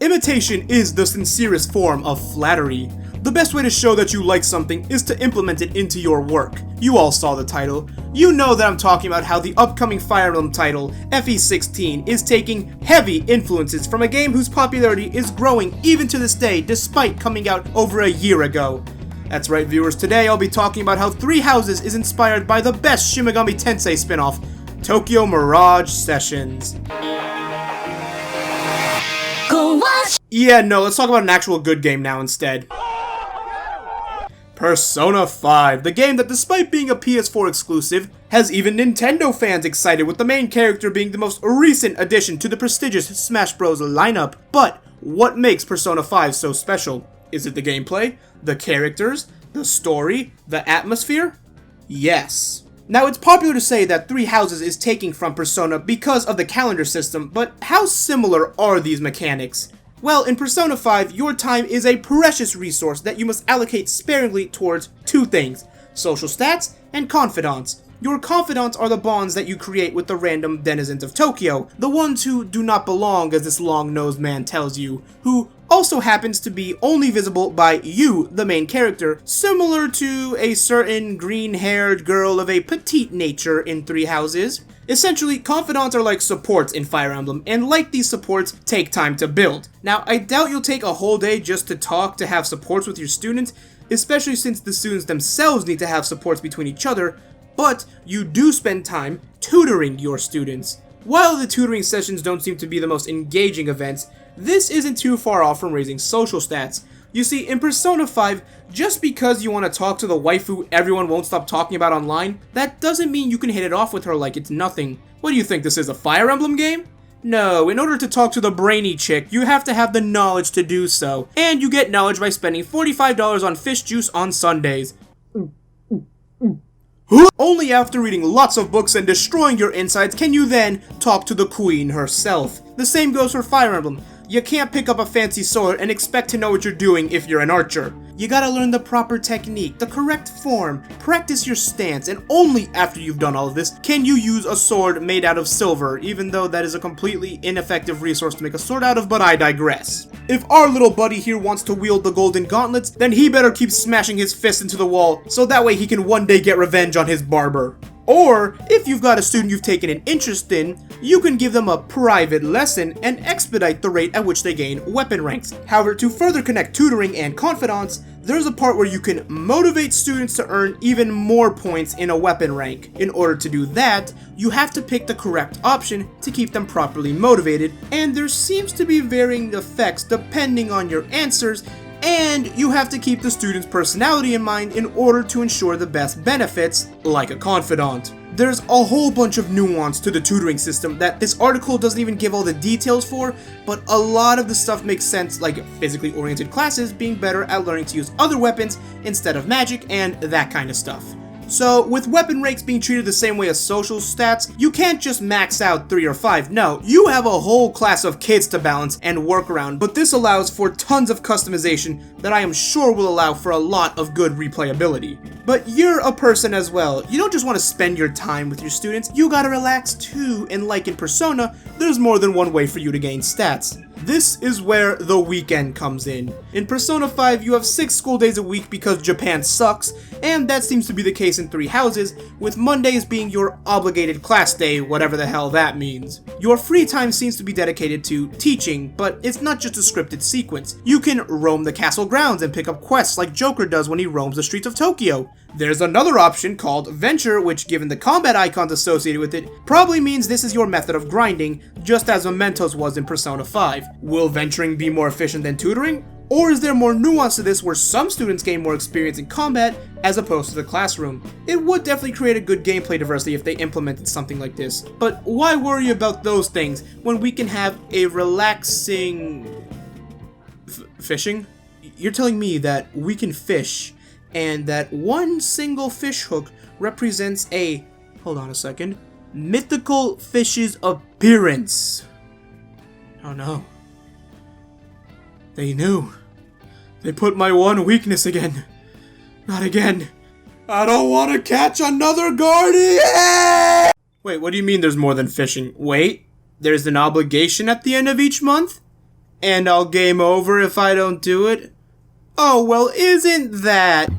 Imitation is the sincerest form of flattery. The best way to show that you like something is to implement it into your work. You all saw the title. You know that I'm talking about how the upcoming Fire Emblem title, FE16, is taking heavy influences from a game whose popularity is growing even to this day despite coming out over a year ago. That's right, viewers, today I'll be talking about how Three Houses is inspired by the best Shin Megami Tensei spin-off, Tokyo Mirage Sessions. Yeah, no, let's talk about an actual good game now instead. Persona 5, the game that despite being a PS4 exclusive, has even Nintendo fans excited with the main character being the most recent addition to the prestigious Smash Bros. Lineup. But what makes Persona 5 so special? Is it the gameplay, the characters, the story, the atmosphere? Yes. Now, it's popular to say that Three Houses is taking from Persona because of the calendar system, but how similar are these mechanics? Well, in Persona 5, your time is a precious resource that you must allocate sparingly towards two things: social stats and confidants. Your confidants are the bonds that you create with the random denizens of Tokyo, the ones who do not belong, as this long-nosed man tells you, who also happens to be only visible by you, the main character, similar to a certain green-haired girl of a petite nature in Three Houses. Essentially, confidants are like supports in Fire Emblem, and like these supports, take time to build. Now, I doubt you'll take a whole day just to talk to have supports with your students, especially since the students themselves need to have supports between each other, but you do spend time tutoring your students. While the tutoring sessions don't seem to be the most engaging events, this isn't too far off from raising social stats. You see, in Persona 5, just because you want to talk to the waifu everyone won't stop talking about online, that doesn't mean you can hit it off with her like it's nothing. What do you think, this is a Fire Emblem game? No, in order to talk to the brainy chick, you have to have the knowledge to do so. And you get knowledge by spending $45 on fish juice on Sundays. Only after reading lots of books and destroying your insides can you then talk to the queen herself. The same goes for Fire Emblem. You can't pick up a fancy sword and expect to know what you're doing if you're an archer. You gotta learn the proper technique, the correct form, practice your stance, and only after you've done all of this can you use a sword made out of silver, even though that is a completely ineffective resource to make a sword out of, but I digress. If our little buddy here wants to wield the golden gauntlets, then he better keep smashing his fist into the wall, so that way he can one day get revenge on his barber. Or, if you've got a student you've taken an interest in, you can give them a private lesson and expedite the rate at which they gain weapon ranks. However, to further connect tutoring and confidants, there's a part where you can motivate students to earn even more points in a weapon rank. In order to do that, you have to pick the correct option to keep them properly motivated, and there seems to be varying effects depending on your answers, and you have to keep the student's personality in mind in order to ensure the best benefits, like a confidant. There's a whole bunch of nuance to the tutoring system that this article doesn't even give all the details for, but a lot of the stuff makes sense, like physically oriented classes being better at learning to use other weapons instead of magic and that kind of stuff. So, with weapon ranks being treated the same way as social stats, you can't just max out 3 or 5, no, you have a whole class of kids to balance and work around, but this allows for tons of customization that I am sure will allow for a lot of good replayability. But you're a person as well, you don't just want to spend your time with your students, you gotta relax too, and like in Persona, there's more than one way for you to gain stats. This is where the weekend comes in. In Persona 5, you have 6 school days a week because Japan sucks, and that seems to be the case in Three Houses, with Mondays being your obligated class day, whatever the hell that means. Your free time seems to be dedicated to teaching, but it's not just a scripted sequence. You can roam the castle grounds and pick up quests like Joker does when he roams the streets of Tokyo. There's another option called Venture, which, given the combat icons associated with it, probably means this is your method of grinding, just as Mementos was in Persona 5. Will venturing be more efficient than tutoring? Or is there more nuance to this where some students gain more experience in combat as opposed to the classroom? It would definitely create a good gameplay diversity if they implemented something like this, but why worry about those things when we can have a relaxing... fishing? You're telling me that we can fish and that one single fish hook represents a, hold on a second, mythical fish's appearance. Oh no. They knew. They put my one weakness again. Not again. I don't want to catch another guardian! Wait, what do you mean there's more than fishing? Wait, there's an obligation at the end of each month? And I'll game over if I don't do it? Oh, well, isn't that...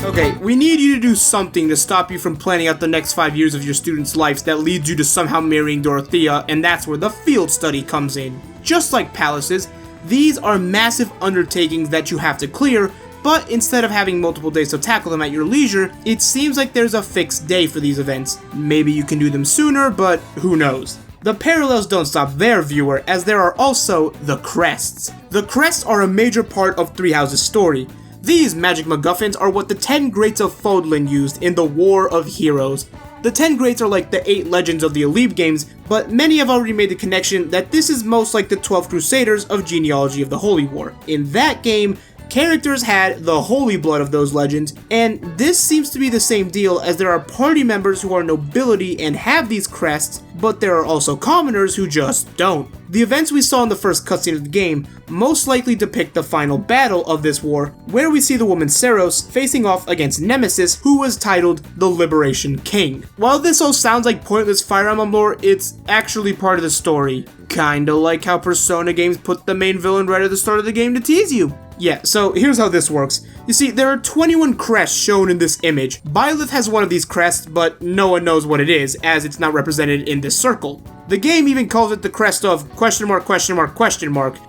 Okay, we need you to do something to stop you from planning out the next 5 years of your students' lives that leads you to somehow marrying Dorothea, and that's where the field study comes in. Just like palaces, these are massive undertakings that you have to clear, but instead of having multiple days to tackle them at your leisure, it seems like there's a fixed day for these events. Maybe you can do them sooner, but who knows. The parallels don't stop there, viewer, as there are also the crests. The crests are a major part of Three Houses' story. These magic MacGuffins are what the 10 Greats of Fodlan used in the War of Heroes. The 10 Greats are like the 8 legends of the Alib games, but many have already made the connection that this is most like the 12 Crusaders of Genealogy of the Holy War. In that game, characters had the holy blood of those legends, and this seems to be the same deal as there are party members who are nobility and have these crests, but there are also commoners who just don't. The events we saw in the first cutscene of the game most likely depict the final battle of this war, where we see the woman Seros facing off against Nemesis, who was titled the Liberation King. While this all sounds like pointless Fire Emblem lore, it's actually part of the story. Kinda like how Persona games put the main villain right at the start of the game to tease you. Yeah, so here's how this works. You see, there are 21 crests shown in this image. Byleth has one of these crests, but no one knows what it is, as it's not represented in this circle. The game even calls it the crest of ...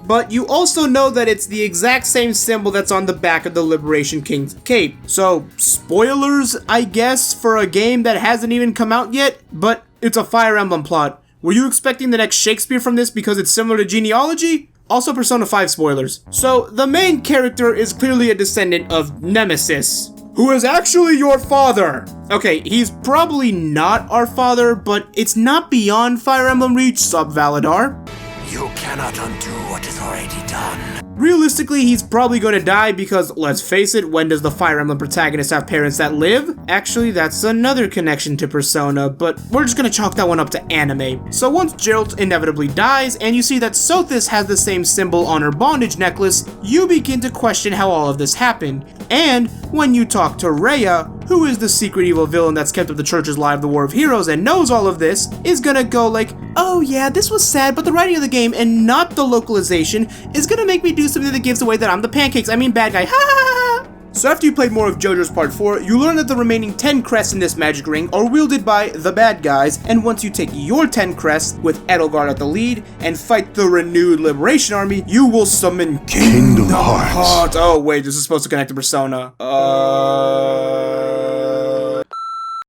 but you also know that it's the exact same symbol that's on the back of the Liberation King's cape. So, spoilers, I guess, for a game that hasn't even come out yet, but it's a Fire Emblem plot. Were you expecting the next Shakespeare from this because it's similar to Genealogy? Also Persona 5 spoilers. So, the main character is clearly a descendant of Nemesis, who is actually your father. Okay, he's probably not our father, but it's not beyond Fire Emblem reach, Sub-Valadar. You cannot undo what is already done. Realistically, he's probably going to die because, let's face it, when does the Fire Emblem protagonist have parents that live? Actually, that's another connection to Persona, but we're just going to chalk that one up to anime. So once Geralt inevitably dies, and you see that Sothis has the same symbol on her bondage necklace, you begin to question how all of this happened. And when you talk to Rhea, who is the secret evil villain that's kept up the churches alive the War of Heroes and knows all of this, is gonna go like, oh yeah, this was sad, but the writing of the game and not the localization is gonna make me do something that gives away that I'm the bad guy, ha ha ha. So after you played more of JoJo's Part 4, you learn that the remaining 10 crests in this magic ring are wielded by the bad guys, and once you take your 10 crests, with Edelgard at the lead, and fight the renewed Liberation Army, you will summon Kingdom Hearts. Oh wait, this is supposed to connect to Persona.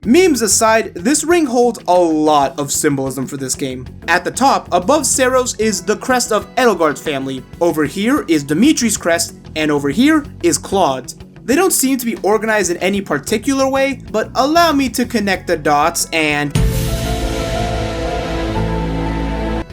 Memes aside, this ring holds a lot of symbolism for this game. At the top, above Seros, is the crest of Edelgard's family. Over here is Dimitri's crest, and over here is Claude's. They don't seem to be organized in any particular way, but allow me to connect the dots and...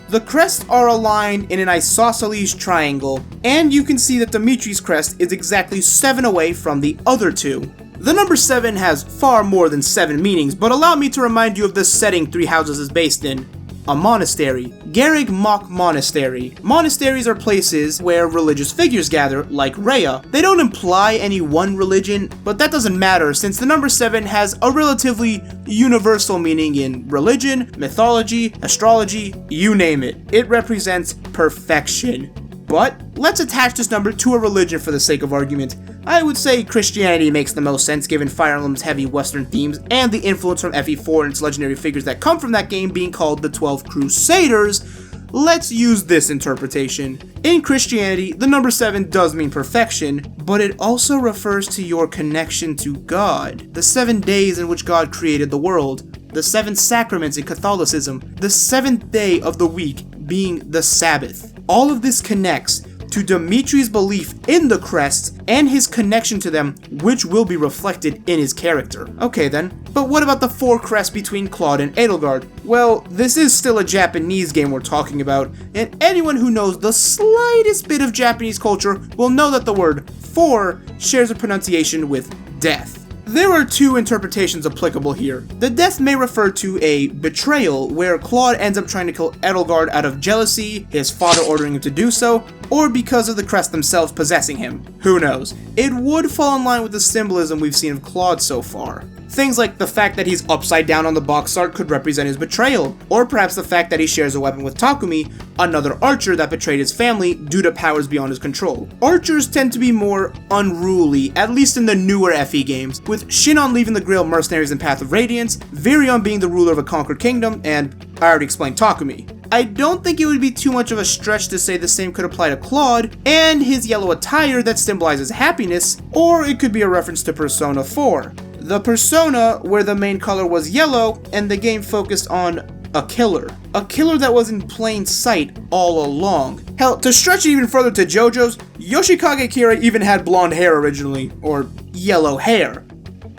The crests are aligned in an isosceles triangle, and you can see that Dimitri's crest is exactly 7 away from the other two. The number 7 has far more than 7 meanings, but allow me to remind you of the setting Three Houses is based in. A monastery. Garreg Mach Monastery. Monasteries are places where religious figures gather, like Rhea. They don't imply any one religion, but that doesn't matter since the number 7 has a relatively universal meaning in religion, mythology, astrology, you name it. It represents perfection. But let's attach this number to a religion for the sake of argument. I would say Christianity makes the most sense given Fire Emblem's heavy Western themes and the influence from FE4 and its legendary figures that come from that game being called the 12 Crusaders. Let's use this interpretation. In Christianity, the number 7 does mean perfection, but it also refers to your connection to God. The 7 days in which God created the world, the 7 sacraments in Catholicism, the 7th day of the week being the Sabbath. All of this connects to Dimitri's belief in the crests and his connection to them, which will be reflected in his character. Okay then, but what about the 4 crests between Claude and Edelgard? Well, this is still a Japanese game we're talking about, and anyone who knows the slightest bit of Japanese culture will know that the word 4 shares a pronunciation with death. There are 2 interpretations applicable here. The death may refer to a betrayal, where Claude ends up trying to kill Edelgard out of jealousy, his father ordering him to do so, or because of the crest themselves possessing him. Who knows? It would fall in line with the symbolism we've seen of Claude so far. Things like the fact that he's upside down on the box art could represent his betrayal, or perhaps the fact that he shares a weapon with Takumi, another archer that betrayed his family due to powers beyond his control. Archers tend to be more unruly, at least in the newer FE games, with Shinon leaving the Grail Mercenaries in Path of Radiance, Virion being the ruler of a conquered kingdom, and I already explained Takumi. I don't think it would be too much of a stretch to say the same could apply to Claude and his yellow attire that symbolizes happiness, or it could be a reference to Persona 4. The Persona where the main color was yellow and the game focused on a killer. A killer that was in plain sight all along. Hell, to stretch it even further to JoJo's, Yoshikage Kira even had blonde hair originally, or yellow hair.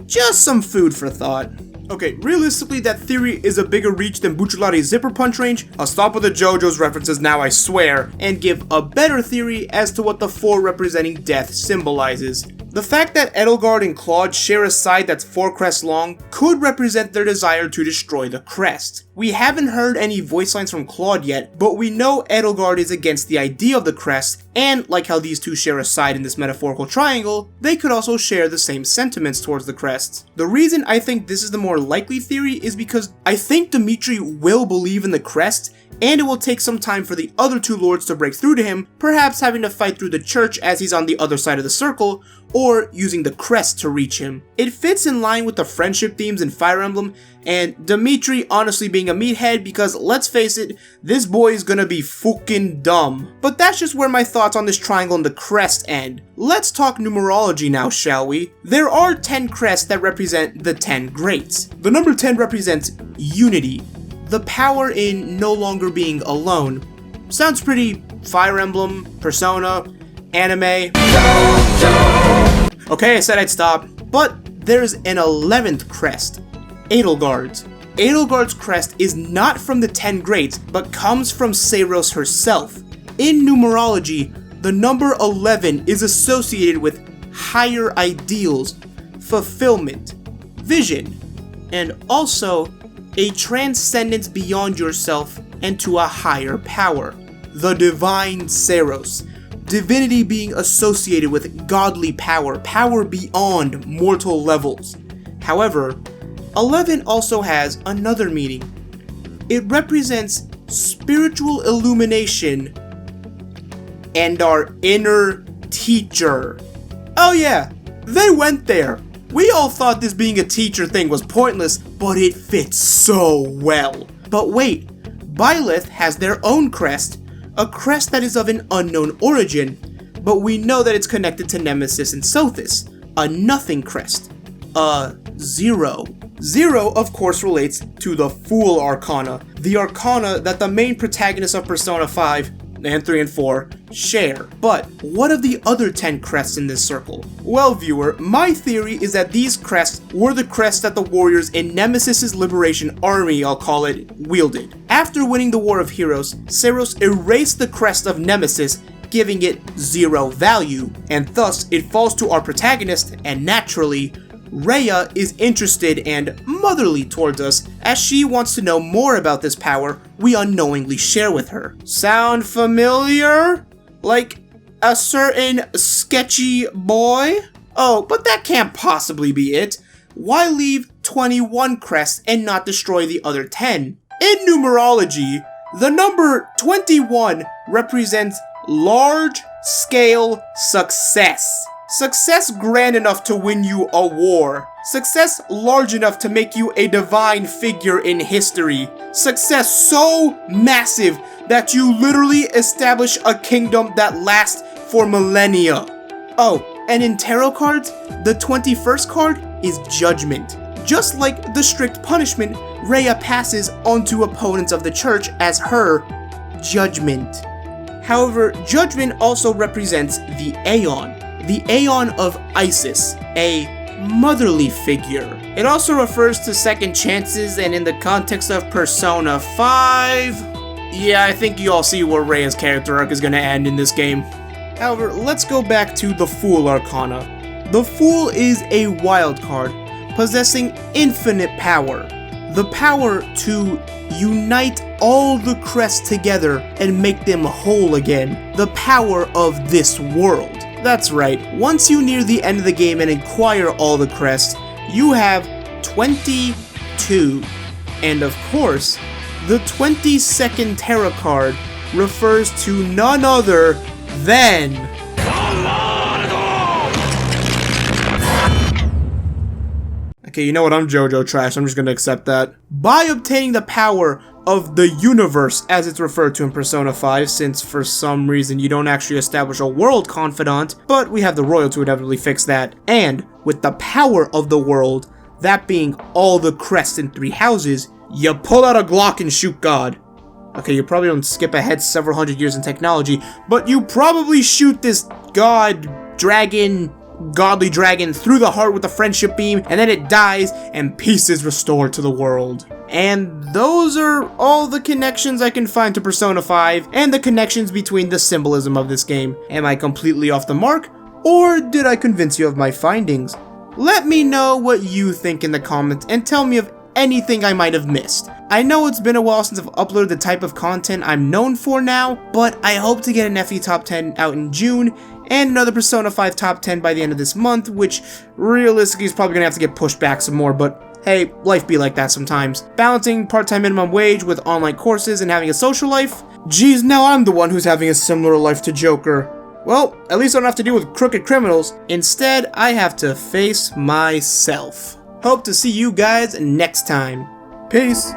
Just some food for thought. Okay, realistically, that theory is a bigger reach than Bucciolati's zipper punch range. I'll stop with the JoJo's references now, I swear, and give a better theory as to what the 4 representing death symbolizes. The fact that Edelgard and Claude share a side that's 4 crests long could represent their desire to destroy the crest. We haven't heard any voice lines from Claude yet, but we know Edelgard is against the idea of the crest, and like how these two share a side in this metaphorical triangle, they could also share the same sentiments towards the crest. The reason I think this is the more likely theory is because I think Dimitri will believe in the crest, and it will take some time for the other two lords to break through to him, perhaps having to fight through the church as he's on the other side of the circle, or using the crest to reach him. It fits in line with the friendship themes in Fire Emblem, and Dimitri honestly being a meathead because, let's face it, this boy is gonna be fucking dumb. But that's just where my thoughts on this triangle and the crest end. Let's talk numerology now, shall we? There are 10 crests that represent the 10 greats. The number 10 represents unity, the power in no longer being alone. Sounds pretty Fire Emblem, Persona, anime. Okay, I said I'd stop. But there's an 11th crest, Edelgard's. Edelgard's crest is not from the 10 greats, but comes from Seiros herself. In numerology, the number 11 is associated with higher ideals, fulfillment, vision, and also a transcendence beyond yourself and to a higher power. The divine Seiros. Divinity being associated with godly power, power beyond mortal levels. However, 11 also has another meaning. It represents spiritual illumination and our inner teacher. Oh yeah, they went there. We all thought this being a teacher thing was pointless, but it fits so well. But wait, Byleth has their own crest, a crest that is of an unknown origin, but we know that it's connected to Nemesis and Sothis, a nothing crest, a zero. Zero, of course, relates to the Fool Arcana, the arcana that the main protagonists of Persona 5 and 3 and 4 share. But what of the other 10 crests in this circle? Well, viewer, my theory is that these crests were the crests that the warriors in Nemesis's liberation army, I'll call it, wielded. After winning the War of Heroes, Seiros erased the crest of Nemesis, giving it zero value, and thus it falls to our protagonist, and naturally, Rhea is interested and motherly towards us as she wants to know more about this power we unknowingly share with her. Sound familiar? Like a certain sketchy boy? Oh, but that can't possibly be it. Why leave 21 crests and not destroy the other 10? In numerology, the number 21 represents large-scale success. Success grand enough to win you a war. Success large enough to make you a divine figure in history. Success so massive that you literally establish a kingdom that lasts for millennia. Oh, and in tarot cards, the 21st card is Judgment. Just like the strict punishment Rhea passes onto opponents of the church as her Judgment. However, Judgment also represents the Aeon. The Aeon of Isis, a motherly figure. It also refers to second chances, and in the context of Persona 5, yeah, I think you all see where Rhea's character arc is going to end in this game. However, let's go back to the Fool Arcana. The Fool is a wild card, possessing infinite power. The power to unite all the crests together and make them whole again. The power of this world. That's right, once you near the end of the game and acquire all the crests, you have 22. And of course, the 22nd tarot card refers to none other than... Okay, you know what, I'm JoJo trash, I'm just gonna accept that. By obtaining the power of the universe, as it's referred to in Persona 5, since for some reason you don't actually establish a world confidant, but we have the royal to inevitably fix that. And with the power of the world, that being all the crests in 3 houses, you pull out a Glock and shoot God. Okay, you probably don't skip ahead several hundred years in technology, but you probably shoot this godly dragon through the heart with a friendship beam, and then it dies, and peace is restored to the world. And those are all the connections I can find to Persona 5, and the connections between the symbolism of this game. Am I completely off the mark, or did I convince you of my findings? Let me know what you think in the comments, and tell me of anything I might have missed. I know it's been a while since I've uploaded the type of content I'm known for now, but I hope to get an FE Top 10 out in June, and another Persona 5 Top 10 by the end of this month, which realistically is probably gonna have to get pushed back some more, but hey, life be like that sometimes. Balancing part-time minimum wage with online courses and having a social life? Geez, now I'm the one who's having a similar life to Joker. Well, at least I don't have to deal with crooked criminals. Instead, I have to face myself. Hope to see you guys next time. Peace.